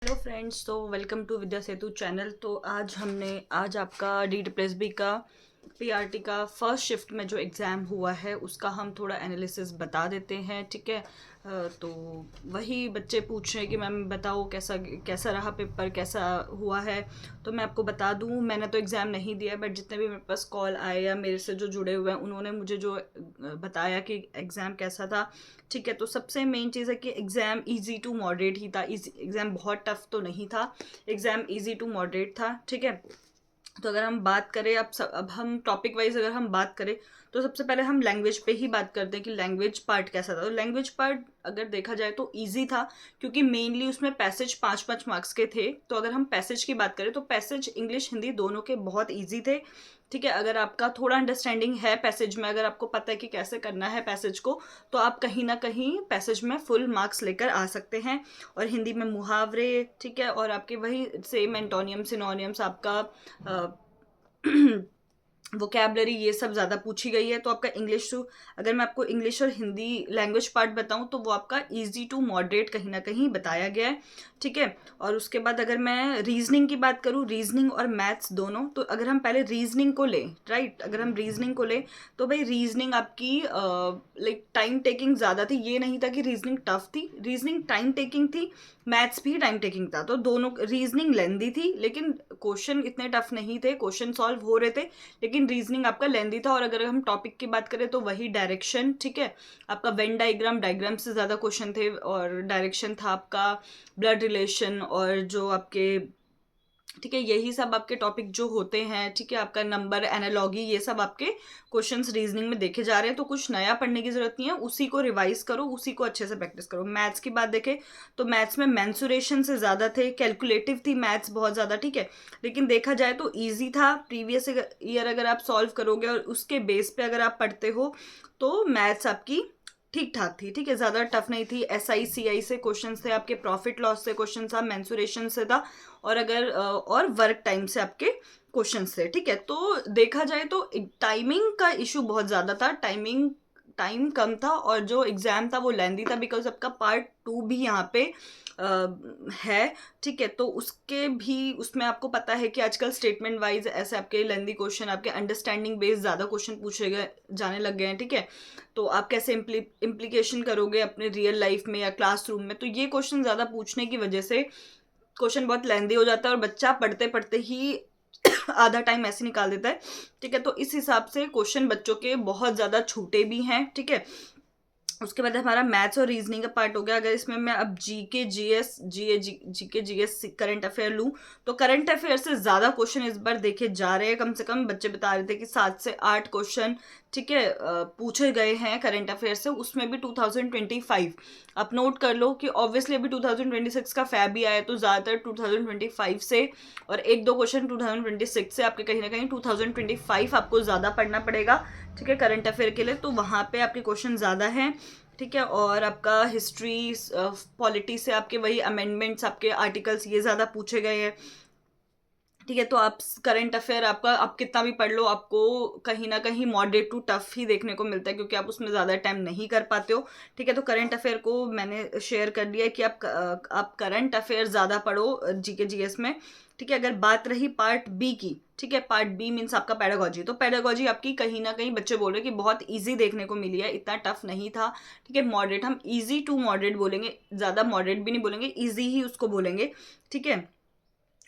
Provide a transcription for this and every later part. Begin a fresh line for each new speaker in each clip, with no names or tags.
Hello friends, तो welcome to Vidya Setu channel. तो आज आपका डी ट्रिपल बी का पीआरटी का फर्स्ट शिफ्ट में जो एग्ज़ाम हुआ है उसका हम थोड़ा एनालिसिस बता देते हैं। ठीक है। तो वही बच्चे पूछ रहे हैं कि मैम बताओ कैसा कैसा रहा पेपर, कैसा हुआ है। तो मैं आपको बता दूं, मैंने तो एग्ज़ाम नहीं दिया, बट जितने भी मेरे पास कॉल आए या मेरे से जो जुड़े हुए हैं उन्होंने मुझे जो बताया कि एग्ज़ाम कैसा था। ठीक है। तो सबसे मेन चीज़ है कि एग्ज़ाम इजी टू मॉडरेट ही था। एग्ज़ाम बहुत टफ तो नहीं था, एग्ज़ाम इजी टू मॉडरेट था। ठीक है। तो अगर हम बात करें अब हम टॉपिक वाइज अगर हम बात करें तो सबसे पहले हम लैंग्वेज पे ही बात करते हैं कि लैंग्वेज पार्ट कैसा था। तो लैंग्वेज पार्ट अगर देखा जाए तो इजी था, क्योंकि मेनली उसमें पैसेज 5-5 मार्क्स के थे। तो अगर हम पैसेज की बात करें तो पैसेज इंग्लिश हिंदी दोनों के बहुत ईजी थे। ठीक है। अगर आपका थोड़ा अंडरस्टैंडिंग है पैसेज में, अगर आपको पता है कि कैसे करना है पैसेज को, तो आप कहीं ना कहीं पैसेज में फुल मार्क्स लेकर आ सकते हैं। और हिंदी में मुहावरे, ठीक है, और आपके वही सेम एंटोनियम सिनोनियम्स, आपका वोकेबलरी, ये सब ज़्यादा पूछी गई है। तो आपका इंग्लिश टू, अगर मैं आपको इंग्लिश और हिंदी लैंग्वेज पार्ट बताऊं तो वो आपका इजी टू मॉडरेट कहीं ना कहीं बताया गया है। ठीक है। और उसके बाद अगर मैं रीजनिंग की बात करूं, रीजनिंग और मैथ्स दोनों, तो अगर हम पहले रीजनिंग को लें, राइट, अगर हम रीजनिंग को लें तो भाई रीजनिंग आपकी लाइक टाइम टेकिंग ज़्यादा थी। ये नहीं था कि रीजनिंग टफ थी, रीजनिंग टाइम टेकिंग थी, मैथ्स भी टाइम टेकिंग था। तो दोनों, रीजनिंग लेंदी थी लेकिन क्वेश्चन इतने टफ नहीं थे, क्वेश्चन सॉल्व हो रहे थे, लेकिन रीजनिंग आपका लेंदी था। और अगर हम टॉपिक की बात करें तो वही डायरेक्शन, ठीक है, आपका वेन डायग्राम, डायग्राम से ज़्यादा क्वेश्चन थे, और डायरेक्शन था आपका ब्लड रिलेशन, और जो आपके, ठीक है, यही सब आपके टॉपिक जो होते हैं। ठीक है। आपका नंबर एनालॉगी, ये सब आपके क्वेश्चंस रीजनिंग में देखे जा रहे हैं। तो कुछ नया पढ़ने की जरूरत नहीं है, उसी को रिवाइज करो, उसी को अच्छे से प्रैक्टिस करो। मैथ्स की बात देखें तो मैथ्स में मेंसुरेशन से ज़्यादा थे, कैलकुलेटिव थी मैथ्स बहुत ज़्यादा। ठीक है। लेकिन देखा जाए तो ईजी था। प्रीवियस ईयर अगर आप सॉल्व करोगे और उसके बेस पे अगर आप पढ़ते हो तो मैथ्स आपकी ठीक ठाक थी। ठीक है। ज़्यादा टफ नहीं थी। SI CI से क्वेश्चंस थे आपके, प्रॉफिट लॉस से क्वेश्चन था, मेंसुरेशन से था, और अगर और वर्क टाइम से आपके क्वेश्चंस थे। ठीक है। तो देखा जाए तो टाइमिंग का इशू बहुत ज़्यादा था, टाइम कम था, और जो एग्ज़ाम था वो लेंदी था, बिकॉज आपका पार्ट 2 भी यहाँ पे है। ठीक है। तो उसके भी, उसमें आपको पता है कि आजकल स्टेटमेंट वाइज ऐसे आपके लेंदी क्वेश्चन, आपके अंडरस्टैंडिंग बेस्ड ज़्यादा क्वेश्चन पूछे गए जाने लग गए हैं। ठीक है। तो आप कैसे इम्प्लीकेशन करोगे अपने रियल लाइफ में या क्लासरूम में, तो ये क्वेश्चन ज़्यादा पूछने की वजह से क्वेश्चन बहुत लेंदी हो जाता है, और बच्चा पढ़ते पढ़ते ही आधा टाइम ऐसे निकाल देता है। ठीक है। तो इस हिसाब से क्वेश्चन बच्चों के बहुत ज़्यादा छूटे भी हैं। ठीक है। उसके बाद हमारा मैथ्स और रीजनिंग का पार्ट हो गया। अगर इसमें मैं अब जीके जीएस करंट अफेयर लूँ तो करंट अफेयर से ज़्यादा क्वेश्चन इस बार देखे जा रहे हैं। कम से कम बच्चे बता रहे थे कि 7 से 8 क्वेश्चन, ठीक है, पूछे गए हैं करंट अफेयर से, उसमें भी 2025। आप नोट कर लो कि ऑब्वियसली अभी 2026 का फैब भी आया, तो ज़्यादातर 2025 से, और 1-2 क्वेश्चन 2026 से, आपके कहीं ना कहीं 2025 आपको ज़्यादा पढ़ना पड़ेगा। ठीक है। करंट अफेयर के लिए तो वहाँ पे आपके क्वेश्चन ज़्यादा हैं। ठीक है। और आपका हिस्ट्री, पॉलिटी से आपके वही अमेंडमेंट्स, आपके आर्टिकल्स, ये ज़्यादा पूछे गए हैं। ठीक है। तो आप करंट अफेयर आपका, आप कितना भी पढ़ लो, आपको कहीं ना कहीं मॉडरेट टू टफ ही देखने को मिलता है, क्योंकि आप उसमें ज़्यादा टाइम नहीं कर पाते हो। ठीक है। तो करंट अफेयर को मैंने शेयर कर दिया है कि आप करंट अफेयर ज़्यादा पढ़ो जीके जीएस में। ठीक है। अगर बात रही पार्ट बी की, ठीक है, पार्ट बी मीन्स आपका पेडागोजी। तो पेडागोजी आपकी कहीं ना कहीं बच्चे बोल रहे हैं कि बहुत ईजी देखने को मिली है, इतना टफ नहीं था। ठीक है। मॉडरेट, हम ईजी टू मॉडरेट बोलेंगे, ज़्यादा मॉडरेट भी नहीं बोलेंगे, ईजी ही उसको बोलेंगे। ठीक है।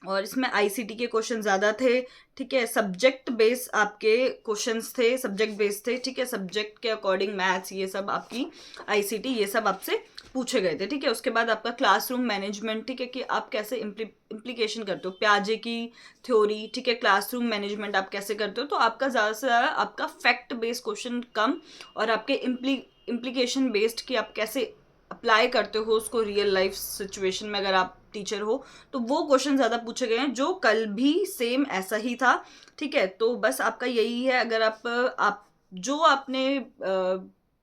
और इसमें आईसीटी के क्वेश्चन ज़्यादा थे। ठीक है। सब्जेक्ट बेस आपके क्वेश्चंस थे, सब्जेक्ट बेस थे। ठीक है। सब्जेक्ट के अकॉर्डिंग मैथ्स, ये सब आपकी आईसीटी, ये सब आपसे पूछे गए थे। ठीक है। उसके बाद आपका क्लासरूम मैनेजमेंट, ठीक है, कि आप कैसे इम्प्लीकेशन करते हो, प्याजे की थ्योरी। ठीक है। क्लासरूम मैनेजमेंट आप कैसे करते हो, तो आपका ज़्यादा से ज़्यादा आपका फैक्ट बेस्ड क्वेश्चन कम, और आपके इम्प्लीकेशन बेस्ड कि आप कैसे अप्लाई करते हो उसको रियल लाइफ सिचुएशन में, अगर आप टीचर हो तो वो क्वेश्चन ज़्यादा पूछे गए हैं, जो कल भी सेम ऐसा ही था। ठीक है। तो बस आपका यही है, अगर आप जो आपने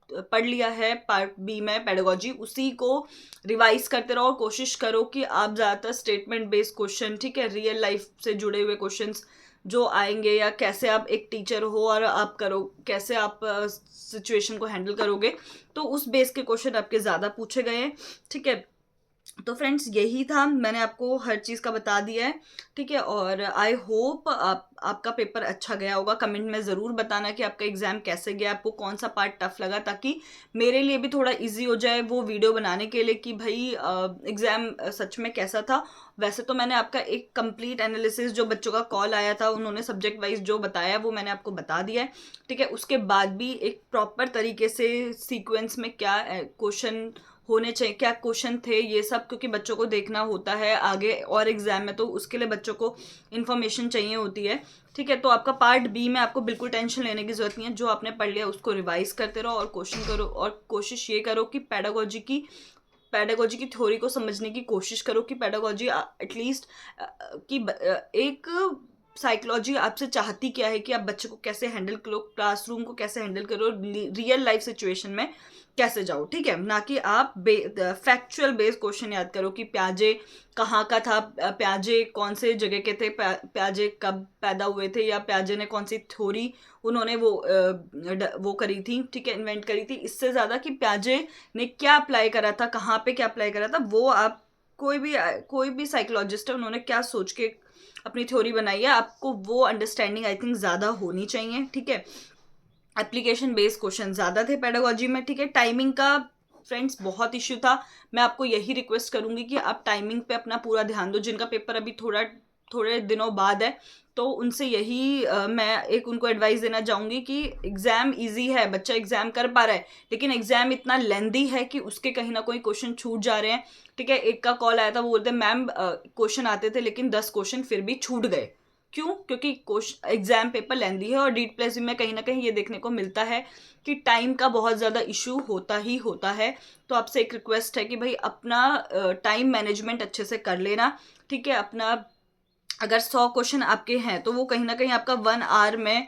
पढ़ लिया है पार्ट बी में पेडागोजी, उसी को रिवाइज करते रहो, और कोशिश करो कि आप ज़्यादातर स्टेटमेंट बेस्ड क्वेश्चन, ठीक है, रियल लाइफ से जुड़े हुए क्वेश्चंस जो आएंगे, या कैसे आप एक टीचर हो और आप करो, कैसे आप सिचुएशन को हैंडल करोगे, तो उस बेस के क्वेश्चन आपके ज़्यादा पूछे गए हैं। ठीक है। तो फ्रेंड्स यही था, मैंने आपको हर चीज़ का बता दिया है, ठीक है। और आई होप आपका पेपर अच्छा गया होगा। कमेंट में ज़रूर बताना कि आपका एग्ज़ाम कैसे गया, आपको कौन सा पार्ट टफ लगा, ताकि मेरे लिए भी थोड़ा इजी हो जाए वो वीडियो बनाने के लिए कि भाई एग्ज़ाम सच में कैसा था। वैसे तो मैंने आपका एक कंप्लीट एनालिसिस, जो बच्चों का कॉल आया था उन्होंने सब्जेक्ट वाइज जो बताया वो मैंने आपको बता दिया है, ठीक है। उसके बाद भी एक प्रॉपर तरीके से सीक्वेंस में क्या क्वेश्चन होने चाहिए, क्या क्वेश्चन थे, ये सब क्योंकि बच्चों को देखना होता है आगे और एग्जाम में, तो उसके लिए बच्चों को इन्फॉर्मेशन चाहिए होती है, ठीक है। तो आपका पार्ट बी में आपको बिल्कुल टेंशन लेने की जरूरत नहीं है। जो आपने पढ़ लिया उसको रिवाइज करते रहो और क्वेश्चन करो, और कोशिश ये करो कि पेडागोजी की थ्योरी को समझने की कोशिश करो कि पेडागोजी एटलीस्ट कि एक साइकोलॉजी आपसे चाहती क्या है, कि आप बच्चे को कैसे हैंडल करो, क्लासरूम को कैसे हैंडल करो, रियल लाइफ सिचुएशन में कैसे जाओ, ठीक है। ना कि आप फैक्चुअल बेस्ड क्वेश्चन याद करो कि प्याजे कहाँ का था, प्याजे कौन से जगह के थे, प्याजे कब पैदा हुए थे, या प्याजे ने कौन सी थ्योरी उन्होंने वो करी थी, ठीक है, इन्वेंट करी थी। इससे ज़्यादा कि प्याजे ने क्या अप्लाई करा था, कहाँ पे क्या अप्लाई करा था, वो आप कोई भी साइकोलॉजिस्ट है उन्होंने क्या सोच के अपनी थ्योरी बनाई है, आपको वो अंडरस्टैंडिंग आई थिंक ज़्यादा होनी चाहिए, ठीक है। एप्लीकेशन बेस्ड क्वेश्चन ज़्यादा थे पेडागोजी में, ठीक है। टाइमिंग का फ्रेंड्स बहुत इश्यू था। मैं आपको यही रिक्वेस्ट करूंगी कि आप टाइमिंग पे अपना पूरा ध्यान दो। जिनका पेपर अभी थोड़े दिनों बाद है, तो उनसे यही मैं एक उनको एडवाइस देना चाहूँगी कि एग्ज़ाम इजी है, बच्चा एग्ज़ाम कर पा रहा है, लेकिन एग्ज़ाम इतना लेंदी है कि उसके कहीं ना कोई क्वेश्चन छूट जा रहे हैं, ठीक है। एक का कॉल आया था, वो बोलते मैम क्वेश्चन आते थे लेकिन 10 क्वेश्चन फिर भी छूट गए। क्यों? क्योंकि एग्जाम पेपर लेंदी है, और डीट प्लस में कहीं ना कहीं ये देखने को मिलता है कि टाइम का बहुत ज़्यादा इशू होता ही होता है। तो आपसे एक रिक्वेस्ट है कि भाई अपना टाइम मैनेजमेंट अच्छे से कर लेना, ठीक है। अपना अगर 100 क्वेश्चन आपके हैं तो वो कहीं ना कहीं आपका 1 आवर में,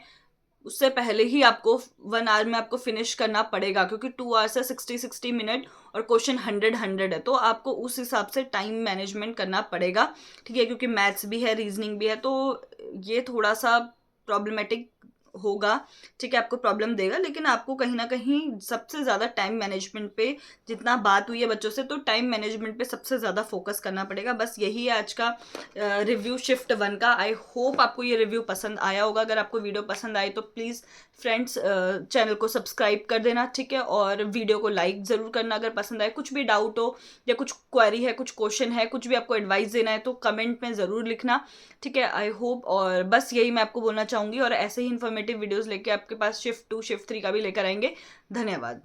उससे पहले ही आपको 1 आवर में आपको फिनिश करना पड़ेगा, क्योंकि 2 आवर से 60 मिनट और क्वेश्चन 100 है, तो आपको उस हिसाब से टाइम मैनेजमेंट करना पड़ेगा, ठीक है। क्योंकि मैथ्स भी है, रीजनिंग भी है, तो ये थोड़ा सा प्रॉब्लमेटिक होगा, ठीक है, आपको प्रॉब्लम देगा। लेकिन आपको कहीं ना कहीं सबसे ज़्यादा टाइम मैनेजमेंट पे, जितना बात हुई है बच्चों से, तो टाइम मैनेजमेंट पे सबसे ज़्यादा फोकस करना पड़ेगा। बस यही है आज का रिव्यू शिफ्ट 1 का। आई होप आपको ये रिव्यू पसंद आया होगा। अगर आपको वीडियो पसंद आए तो प्लीज़ फ्रेंड्स चैनल को सब्सक्राइब कर देना, ठीक है, और वीडियो को लाइक ज़रूर करना अगर पसंद आए। कुछ भी डाउट हो या कुछ क्वेरी है, कुछ क्वेश्चन है, कुछ भी आपको एडवाइस देना है तो कमेंट में ज़रूर लिखना, ठीक है। आई होप, और बस यही मैं आपको बोलना चाहूँगी, और ऐसे ही इन्फॉर्मेटिव वीडियोज़ लेके आपके पास शिफ्ट 2 शिफ्ट 3 का भी लेकर आएंगे। धन्यवाद।